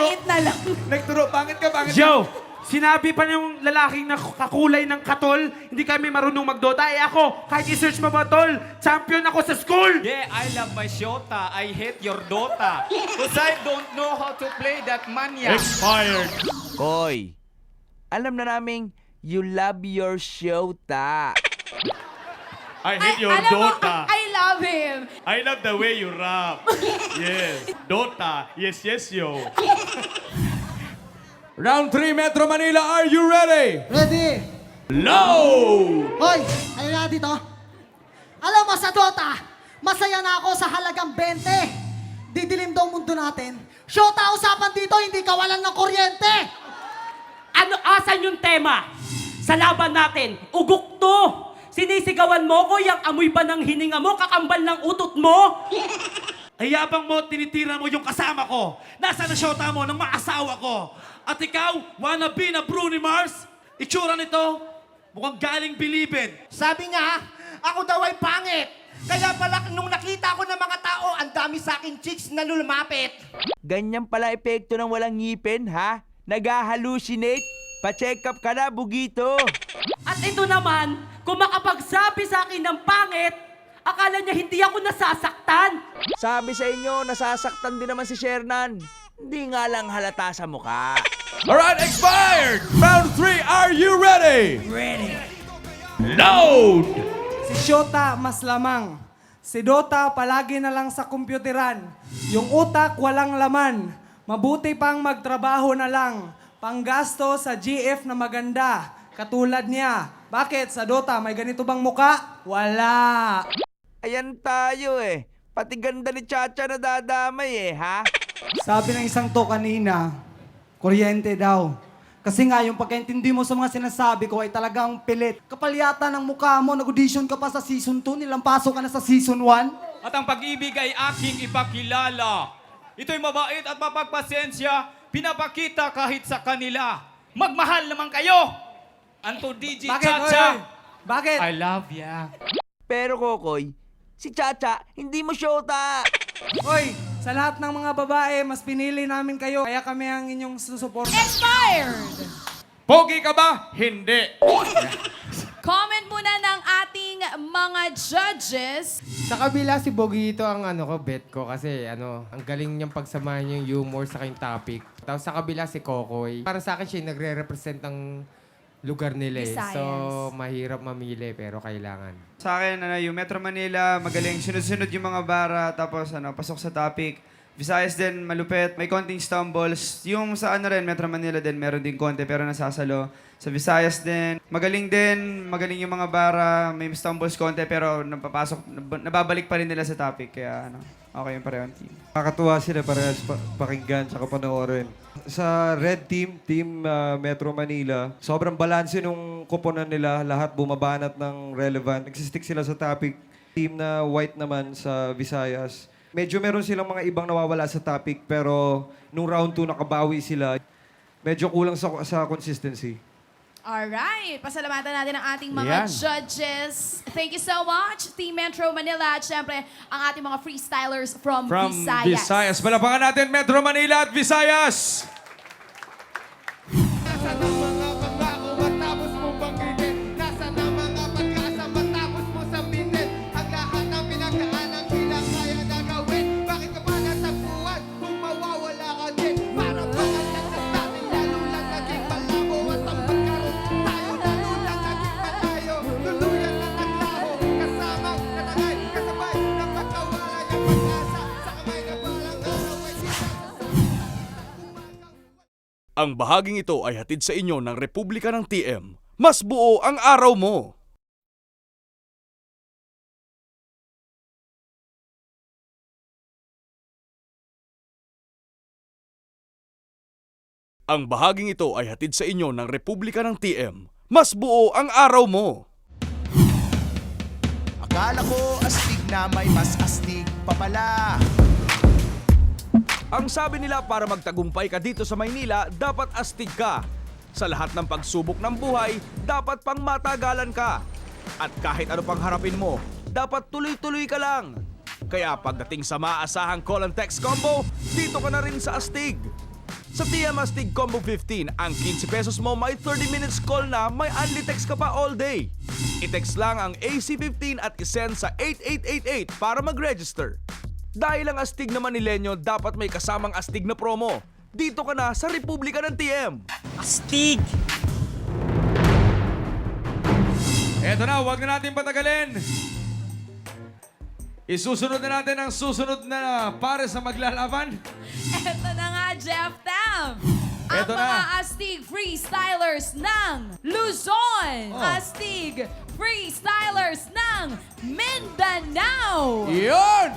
Mapait na lang. Nagturo, pangit ka. Joe, sinabi pa yung lalaking na kakulay ng katol, hindi kami marunong magdota. Eh ako, kahit i-search mo ba, tol, champion ako sa school! Yeah, I love my Shota. I hate your Dota. Because I don't know how to play that mania. Expired! Koy, alam na naming you love your Shota. I hate your Alam mo, Dota. I love him. I love the way you rap. Yes. Dota. Yes, yo. Round 3, Metro Manila, are you ready? Ready? Low! Hoy, ayun na dito. Alam mo sa Dota, masaya na ako sa halagang 20. Didilim daw mundo natin. Shota usapan dito, hindi kawalan ng kuryente. Ano, asan yung tema? Sa laban natin, ugok to! Sinisigawan mo ko, yung amoy ba ng hininga mo, kakambal ng utot mo? Ayabang mo, tinitira mo yung kasama ko. Nasa na syota mo ng maasawa ko. At ikaw, wannabe na Bruno Mars? Itsura nito, mukhang galing bilibid. Sabi niya, ako daw ay pangit. Kaya pala nung nakita ko ng mga tao, ang dami sa akin chicks na lumapit. Ganyan pala epekto ng walang ngipin, ha? Nag-hallucinate? Pa-check up ka na, Bugito. At ito naman, kung makapagsabi sa akin ng pangit, akala niya hindi ako nasasaktan. Sabi sa inyo, nasasaktan din naman si Shernan. Hindi nga lang halata sa mukha. Alright, expired! Round 3, are you ready? Load! Si Shota mas lamang. Si Dota palagi na lang sa kompyuteran. Yung utak walang laman. Mabuti pang magtrabaho na lang. Panggasto sa GF na maganda. Katulad niya. Bakit? Sa Dota may ganito bang muka? Wala. Ayan tayo eh. Pati ganda ni Chacha na dadamay eh, ha? Sabi ng isang to kanina, kuryente daw. Kasi nga, yung pagkaintindi mo sa mga sinasabi ko ay talagang pilit. Kapal yata ng mukha mo, nag-audition ka pa sa season 2, nilampaso ka na sa season 1. At ang pag-ibig ay aking ipakilala. Ito'y mabait at mapagpasensya, pinapakita kahit sa kanila. Magmahal naman kayo! Anto DJ Bakit? Chacha! Oy? Bakit? I love ya. Pero Kokoy, si Chacha, hindi mo Shota. Hoy, sa lahat ng mga babae, mas pinili namin kayo. Kaya kami ang inyong susuporta. Expired! Pogi ka ba? Hindi. Comment muna ng ating mga judges. Sa kabila si Bogito ang bet ko kasi ang galing niyang pagsamahin yung humor sa yung topic. Tapos sa kabila si Kokoy. Para sa akin siya yung nagre-represent ng lugar nila eh. Visayas. So mahirap mamili pero kailangan. Sa akin, yung Metro Manila, magaling. Sunod-sunod yung mga bara, tapos pasok sa topic. Visayas din, malupit. May konting stumbles. Yung sa Metro Manila din, meron din konti, pero nasasalo. Sa Visayas din, magaling yung mga bara. May stumbles konti, pero nababalik pa rin nila sa topic. Kaya okay yung parehong team. Nakakatuwa sila parehas pakinggan sa panoorin. Sa Red Team, Team Metro Manila, sobrang balanse nung kuponan nila. Lahat bumabanat ng relevant. Nagsistick sila sa topic. Team na White naman sa Visayas. Medyo meron silang mga ibang nawawala sa topic, pero nung round 2 nakabawi sila. Medyo kulang sa consistency. Alright, pasalamatan natin ang ating mga judges. Thank you so much, Team Metro Manila. At syempre, ang ating mga freestylers from Visayas. Palapakan natin Metro Manila at Visayas! Nasa ng mga pangako matapos mo banggitin? Nasa ng mga pag-asa matapos mo sabihin? Ang lahat ng pinagdaanan bilang kaya na gawin. Bakit ka pa natagpuan kung mawawala ka din? Para bang ang landas natin lalo lang naging malabo at ang pagkaroon tayo lalo lang naging malayo. Tuluyan na naglaho kasamang katagay kasabay ng pagkawala yung pag-asa sa kamay na parang araw ay Ang bahaging ito ay hatid sa inyo ng Republika ng TM. Mas buo ang araw mo! Ang bahaging ito ay hatid sa inyo ng Republika ng TM. Mas buo ang araw mo! Akala ko astig na may mas astig pa pala. Ang sabi nila para magtagumpay ka dito sa Maynila, dapat astig ka. Sa lahat ng pagsubok ng buhay, dapat pang matagalan ka. At kahit ano pang harapin mo, dapat tuloy-tuloy ka lang. Kaya pagdating sa maasahang call and text combo, dito ka na rin sa astig. Sa TM Astig Combo 15, ang 15 pesos mo may 30 minutes call na may unli text ka pa all day. I-text lang ang AC15 at isend sa 8888 para mag-register. Dahil ang Astig na Manilenyo dapat may kasamang Astig na promo. Dito ka na sa Republika ng TM. Astig! Eto na, huwag na natin patagalin. Isusunod na natin ang susunod na pare sa maglalaban. Eto na nga, Jeff Tam. Ang Eto na. mga Astig Freestylers ng Luzon. Oh. Astig Freestylers ng Mindanao. Yun!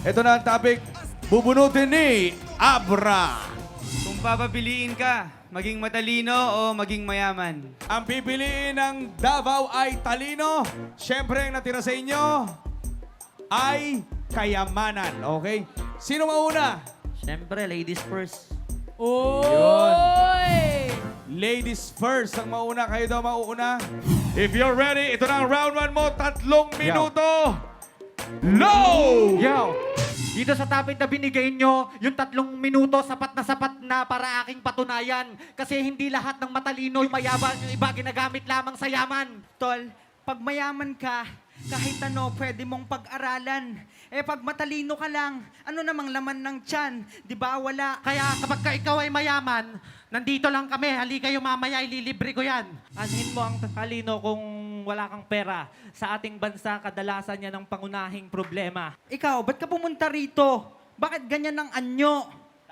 Ito na ang topic. Bubunutin ni Abra. Kung papapiliin ka, maging matalino o maging mayaman? Ang pipiliin ng Davao ay talino. Siyempre, ang natira sa inyo ay kayamanan. Okay? Sino mauna? Siyempre, ladies first. Oy! Ladies first ang mauna. Kayo daw mauuna. If you're ready, ito na ang round 1 mo. 3 minuto. Low! Yo! Dito sa topic na binigay nyo, yung 3 minuto, sapat na para aking patunayan. Kasi hindi lahat ng matalino yung mayaman, yung iba ginagamit lamang sa yaman. Tol, pag mayaman ka, kahit ano, pwede mong pag-aralan. Eh, pag matalino ka lang, ano namang laman ng tiyan? Di ba, wala. Kaya kapag ka ikaw ay mayaman, nandito lang kami, halika kayo mamaya, ililibre ko yan. Anhin mo ang talino kung wala kang pera. Sa ating bansa, kadalasan yan ang pangunahing problema. Ikaw, ba't ka pumunta rito? Bakit ganyan ang anyo?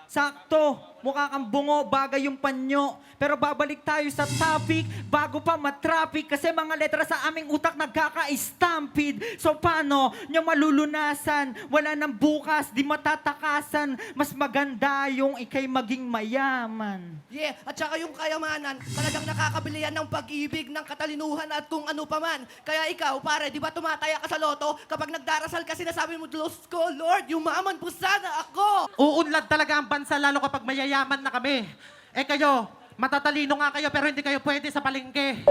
Sakto, mukha kang bungo, bagay yung panyo. Pero babalik tayo sa topic bago pa matraffic kasi mga letra sa aming utak nagkaka-stampede. So paano nyo malulunasan? Wala nang bukas, di matatakasan. Mas maganda yung ikay maging mayaman. Yeah, at saka yung kayamanan, talagang nakakabili yan ng pag-ibig, ng katalinuhan at kung ano pa man. Kaya ikaw, pare, di ba tumataya ka sa loto? Kapag nagdarasal ka, sinasabi mo, Diyos ko, Lord, yumaman po sana ako. Uunlad talaga ang bansa lalo kapag mayayaman na kami. Eh kayo, matatalino nga kayo pero hindi kayo pwede sa palengke.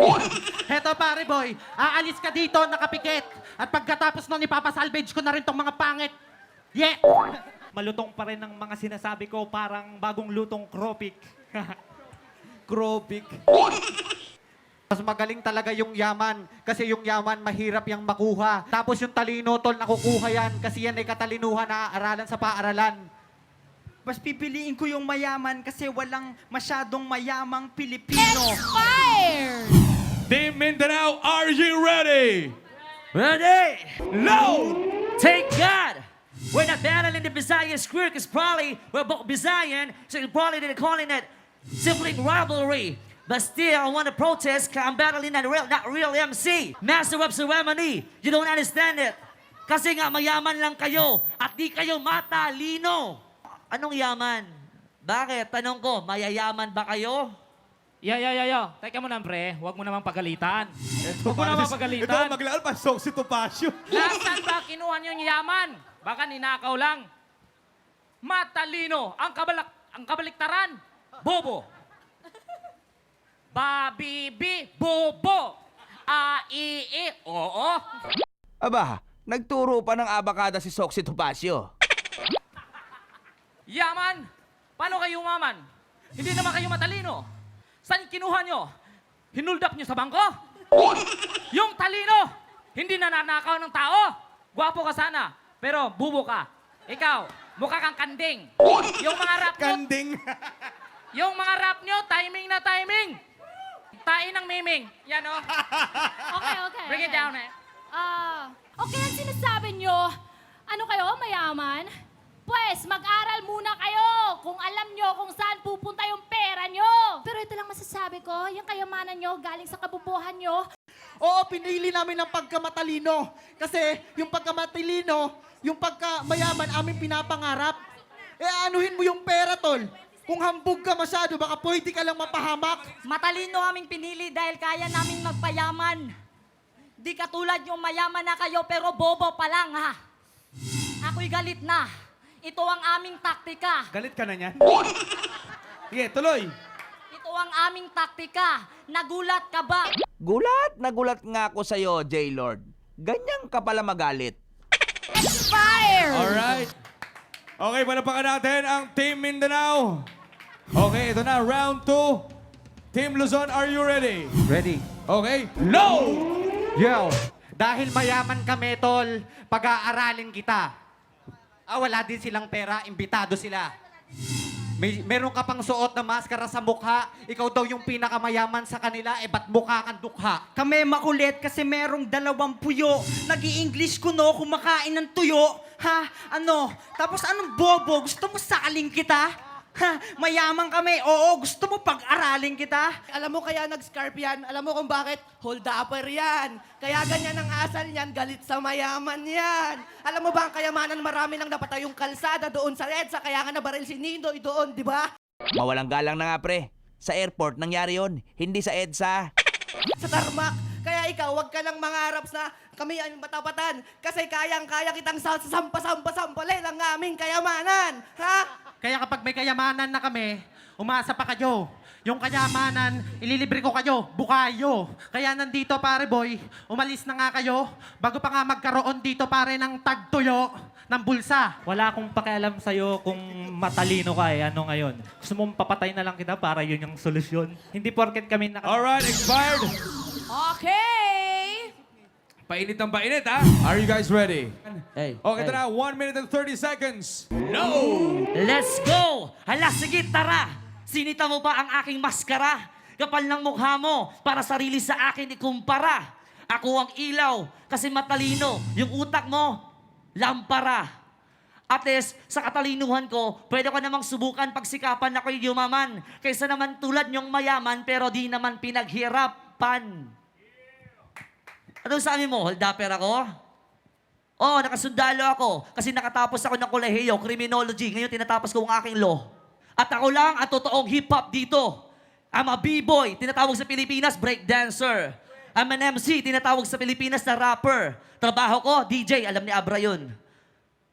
Heto pare boy, aalis ka dito nakapikit. At pagkatapos nun, ipapasalvage ko na rin tong mga pangit. Yeah! Malutong pa rin ang mga sinasabi ko, parang bagong lutong kropik. Kropik. Mas magaling talaga yung yaman kasi yung yaman mahirap yung makuha. Tapos yung talino tol nakukuha yan kasi yan ay katalinuhan na aralan sa paaralan. Mas pipiliin ko yung mayaman kasi walang masyadong mayamang Pilipino. Fire! Team Mindanao, are you ready? Ready? Low! Thank God! We're not battling the Visayas crew because probably we're both Visayan, so you probably didn't calling it sibling rivalry. But still, I want to protest because I'm battling not real MC. Master of Ceremony. You don't understand it. Kasi nga mayaman lang kayo at di kayo matalino. Anong yaman? Bakit? Tanong ko, mayayaman ba kayo? Yo. Teka mo na, pre. Huwag mo namang pagalitan. Huwag mo namang Ito pagalitan. maglalpas, so si Topacio. Nasaan ba kinuha niyo yung yaman? Baka ninakaw lang. Matalino. Ang kabaliktaran. Bobo. Babibi. Bobo. A-I-I. Oo. Aba, nagturo pa ng abakada si Soxy Topacio. Yaman. Paano kayo umaman? Hindi naman kayo matalino. Saan kinuha nyo? Hinuldap nyo sa bangko? Yung talino, hindi nananakaw ng tao. Gwapo ka sana, pero bubo ka. Ikaw, mukha kang kanding. Yung mga rap nyo, Kanding. yung mga rap nyo, timing na timing. Tain ng miming. Yan o. Okay. Bring it down, eh. Okay, ang sinasabi nyo, ano kayo, mayaman? Pues, mag-aral muna kayo kung alam nyo kung saan pupunta yung pera nyo. Pero ito lang masasabi ko, yung kayamanan nyo galing sa kabubuhan nyo. Oo, pinili namin ang pagkamatalino. Kasi yung pagkamatalino, yung pagkamayaman aming pinapangarap. Eh, anuhin mo yung pera, tol. Kung hambog ka masyado, baka pwede ka lang mapahamak. Matalino aming pinili dahil kaya naming magpayaman. Di katulad yung mayaman na kayo pero bobo pa lang, ha? Ako'y galit na. Ito ang aming taktika. Galit ka na niyan? Sige, tuloy. Ito ang aming taktika. Nagulat ka ba? Nagulat nga ako sa'yo, J-Lord. Ganyan ka pala magalit. Fire! Alright. Okay, palapakan natin ang Team Mindanao. Okay, ito na, round 2. Team Luzon, are you ready? Ready? Okay, load! Yo! Dahil mayaman kami, tol, pag-aaralin kita. Wala din silang pera, imbitado sila. Meron ka pang suot na maskara sa mukha. Ikaw daw yung pinakamayaman sa kanila, ba't mukha kang dukha? Kami makulit kasi merong 2 puyo. Nag-i-English kuno, kumakain ng tuyo. Ha? Ano? Tapos anong bobo? Gusto mo saling kita? Ha? Mayaman kami. Oo, gusto mo pag-aralin kita? Alam mo kaya nag-scarf yan? Alam mo kung bakit? Hold-upper yan. Kaya ganyan ang asal yan, galit sa mayaman yan. Alam mo ba ang kayamanan, marami nang napatay yung kalsada doon sa EDSA, kaya nga nabaril si Nindoy doon, di ba? Mawalang galang na nga pre. Sa airport nangyari yon, hindi sa EDSA. Sa tarmac. Kaya ikaw, wag ka lang mangarap na kami ang matapatan. Kasi kayang-kaya kitang sampa-sampa-sampalin ang aming kayamanan. Ha? Kaya kapag may kayamanan na kami, umasa pa kayo. Yung kayamanan, ililibre ko kayo, bukayo. Kaya nandito pare boy, umalis na nga kayo bago pa nga magkaroon dito pare ng tagtuyo ng bulsa. Wala akong pakialam sa'yo kung matalino ka ano ngayon. Gusto mong papatay na lang kita para yun yung solusyon. Hindi porket kami Alright, expired. Okay! Painit ng painit, ha? Are you guys ready? Hey, Okay, ito na, 1 minute and 30 seconds. Load! Let's go! Hala, sige, tara! Sinita mo ba ang aking maskara? Kapal ng mukha mo, para sarili sa akin ikumpara. Ako ang ilaw, kasi matalino. Yung utak mo, lampara. At least, sa katalinuhan ko, pwede ko namang subukan pagsikapan ako'y yumaman. Kaysa naman tulad nyong mayaman, pero di naman pinaghirapan. Anong sabi mo? Hold-upper ako? Oo, nakasundalo ako. Kasi nakatapos ako ng kolehiyo, criminology. Ngayon tinatapos ko ang aking law. At ako lang ang totoong hip-hop dito. I'm a b-boy, tinatawag sa Pilipinas, breakdancer. I'm an MC, tinatawag sa Pilipinas na rapper. Trabaho ko, DJ, alam ni Abra yun.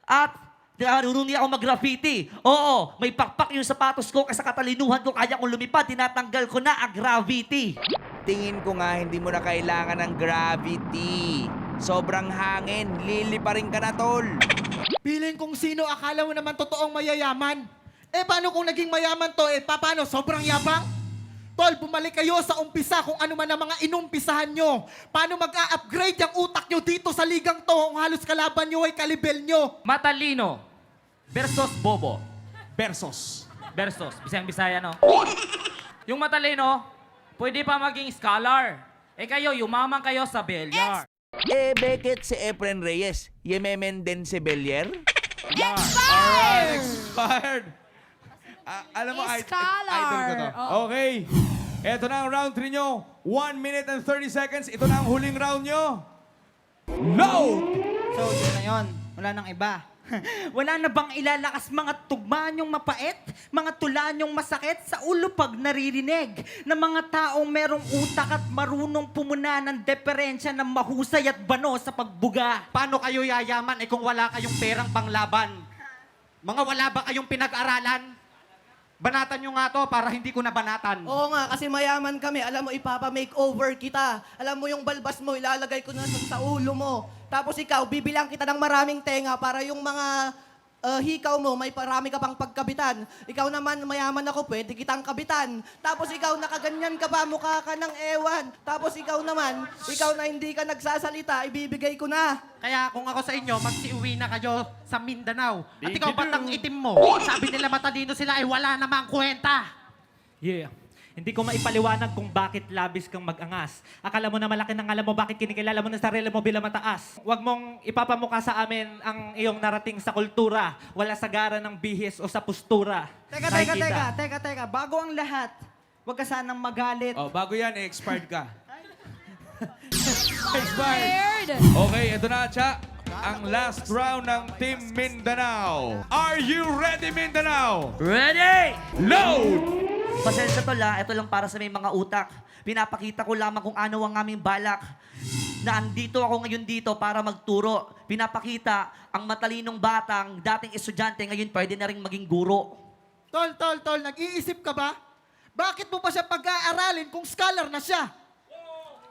At narunong ako mag-graffiti. Oo, may pakpak yung sapatos ko kasi sa katalinuhan ko kaya kong lumipad, tinatanggal ko na ang gravity. Tingin ko nga hindi mo na kailangan ng gravity. Sobrang hangin, liliparin ka na tol. Piling kung sino akala mo naman totoong mayayaman. Paano kung naging mayaman to? Paano? Sobrang yabang? Tol, bumalik kayo sa umpisa kung ano man ang mga inumpisahan nyo. Paano mag-a-upgrade yung utak nyo dito sa ligang to kung halos kalaban nyo ay kalibel nyo? Matalino versus bobo. Versus. Bisayang-Bisaya, no? Yung matalino, pwede pa maging scholar. Kayo, yumaman kayo sa bilyar. Bekit si Efren Reyes, yememen din si Belier? Alright, expired. Alam mo, Scholar. idol ko to. Okay. Ito na ang round 3 nyo. 1 minute and 30 seconds. Ito na ang huling round nyo. Load! So, yun na yun. Wala nang iba. Wala na bang ilalakas mga tugma niyong mapait? Mga tula niyong masakit sa ulo pag naririnig? Na mga taong merong utak at marunong pumuna ng deferensya ng mahusay at bano sa pagbuga? Paano kayo yayaman kung wala kayong perang panglaban? Mga wala ba kayong pinag-aralan? Banatan nyo nga to para hindi ko nabanatan. Oo nga, kasi mayaman kami. Alam mo, ipapa-makeover kita. Alam mo, yung balbas mo, ilalagay ko na sa ulo mo. Tapos ikaw, bibilang kita ng maraming tenga para yung mga hikaw mo, may parami ka pang pagkabitan. Ikaw naman, mayaman ako, pwede kitang kabitan. Tapos ikaw, nakaganyan ka pa, mukha ka ng ewan. Tapos ikaw naman, ikaw na hindi ka nagsasalita, ibibigay ko na. Kaya kung ako sa inyo, magsiuwi na kayo sa Mindanao. At ikaw, ba't ang itim mo? Sabi nila matalino sila, wala namang kwenta. Yeah. Hindi ko maipaliwanag kung bakit labis kang mag-angas. Akala mo na malaki ng alam mo bakit kinikilala mo ng sarili mo bilang mataas. Huwag mong ipapamukha sa amin ang iyong narating sa kultura. Wala sagara ng bihis o sa postura. Teka. Bago ang lahat, huwag ka sanang magalit. Oh, bago yan, expired ka. Expired. Okay, ito na, Cha. Ang last round ng Team Mindanao. Are you ready, Mindanao? Ready? Load! Pasensya tol ha, ito lang para sa may mga utak. Pinapakita ko lamang kung ano ang aming balak. Na andito ako ngayon dito para magturo. Pinapakita ang matalinong batang dating estudyante ngayon pwede na rin maging guro. Tol, nag-iisip ka ba? Bakit mo pa siya pag-aaralin kung scholar na siya?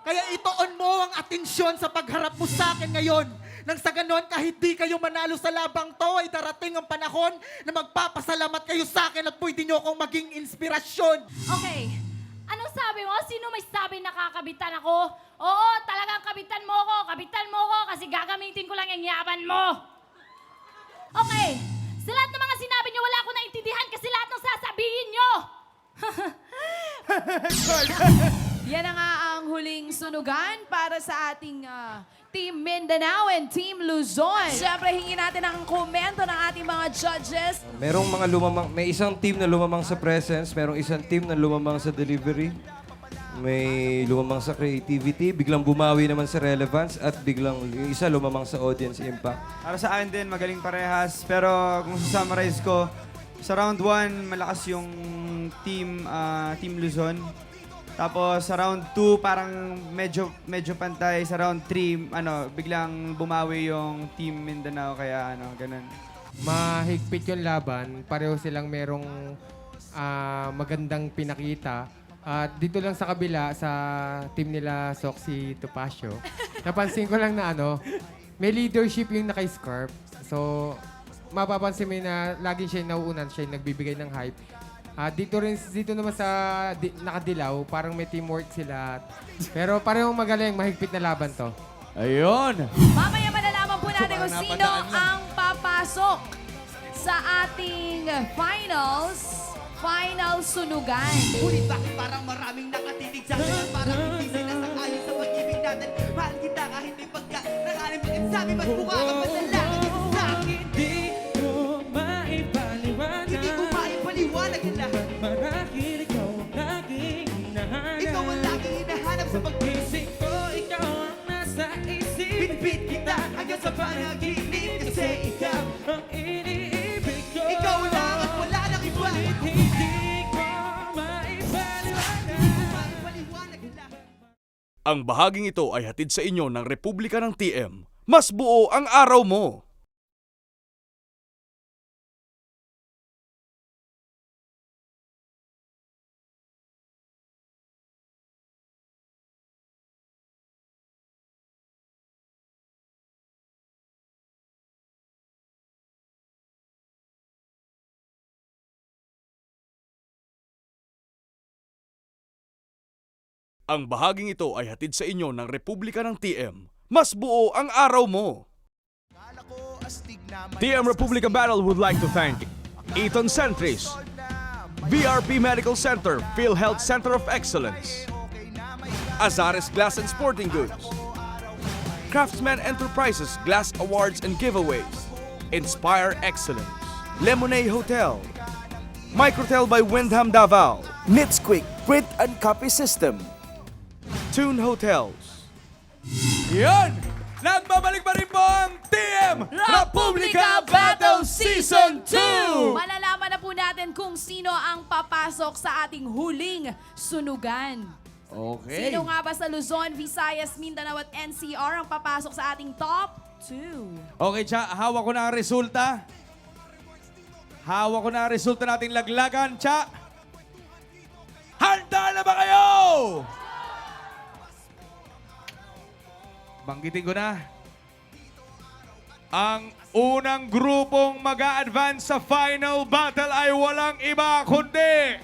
Kaya itoon mo ang atensyon sa pagharap mo sa akin ngayon. Nang sa ganon, kahit di kayo manalo sa labang to, ay darating ang panahon na magpapasalamat kayo sa akin at pwede nyo akong maging inspirasyon. Okay. Anong sabi mo? Sino may sabi nakakabitan ako? Oo, talagang kabitan mo ko. Kabitan mo ko kasi gagamitin ko lang yung yaman mo. Okay. Sa lahat ng mga sinabi niyo, wala akong naintindihan kasi lahat ng sasabihin niyo. Yan na nga ang huling sunugan para sa ating Team Mindanao and Team Luzon. Siyempre, hingin natin ang komento ng ating mga judges. Merong mga may isang team na lumamang sa presence, merong isang team na lumamang sa delivery, may lumamang sa creativity, biglang bumawi naman sa relevance, at biglang yung isa lumamang sa audience impact. Para sa akin din, magaling parehas. Pero kung summarize ko, sa round 1, malakas yung Team Luzon. Tapos sa round 2, parang medyo pantay. Sa round 3, biglang bumawi yung Team Mindanao. Kaya ganun. Mahigpit yung laban. Pareho silang merong magandang pinakita. At dito lang sa kabila, sa team nila Soxy Topacio, napansin ko lang na may leadership yung naka-scarf. So, mapapansin mo na laging siya yung nauunan, siya yung nagbibigay ng hype. Dito naman sa nakadilaw, parang may teamwork sila. Pero parehong magaling, mahigpit na laban to. Ayun. Mamaya malalaman po natin kung sino ang papasok sa ating final sunugan. Ngunit bakit parang maraming nakatitig sa akin? Parang hindi sila sangayon sa pag-ibig natin. Mahal kita kahit may pagka nakalimutin sa akin. Mas mukha ka pa sa langit sa akin. Hindi ko maipaliwanag. Hindi ko maipaliwanag ang lahat. Marahil ikaw ang laging hinahanap. Ikaw ang laging hinahanap sa pag-ibig ko, ikaw ang nasa isip. Bitbit kita hanggang sa panaginip. Kasi ikaw ang iniibig ko. Ikaw lang at wala nang iba. Hindi ko maipaliwanag. Ang bahaging ito ay hatid sa inyo ng Republika ng TM. Mas buo ang araw mo! Ang bahaging ito ay hatid sa inyo ng Republika ng TM. Mas buo ang araw mo! TM Republica Battle would like to thank Eton Centris, BRP Medical Center, PhilHealth Center of Excellence, Azares Glass and Sporting Goods, Craftsman Enterprises Glass Awards and Giveaways, Inspire Excellence, Lemonade Hotel, Microtel by Windham Davao, Nitsquick Print and Copy System, Tune Hotels. Yan! Nagbabalik pa rin po ang TM Republica Battle Season 2! Malalaman na po natin kung sino ang papasok sa ating huling sunugan. Okay. Sino nga ba sa Luzon, Visayas, Mindanao at NCR ang papasok sa ating top 2? Okay, Cha, hawak ko na ang resulta. Hawak ko na ang resulta nating laglagan, Cha. Handa na ba kayo? Banggitin ko na. Ang unang grupong mag-a-advance sa final battle ay walang iba kundi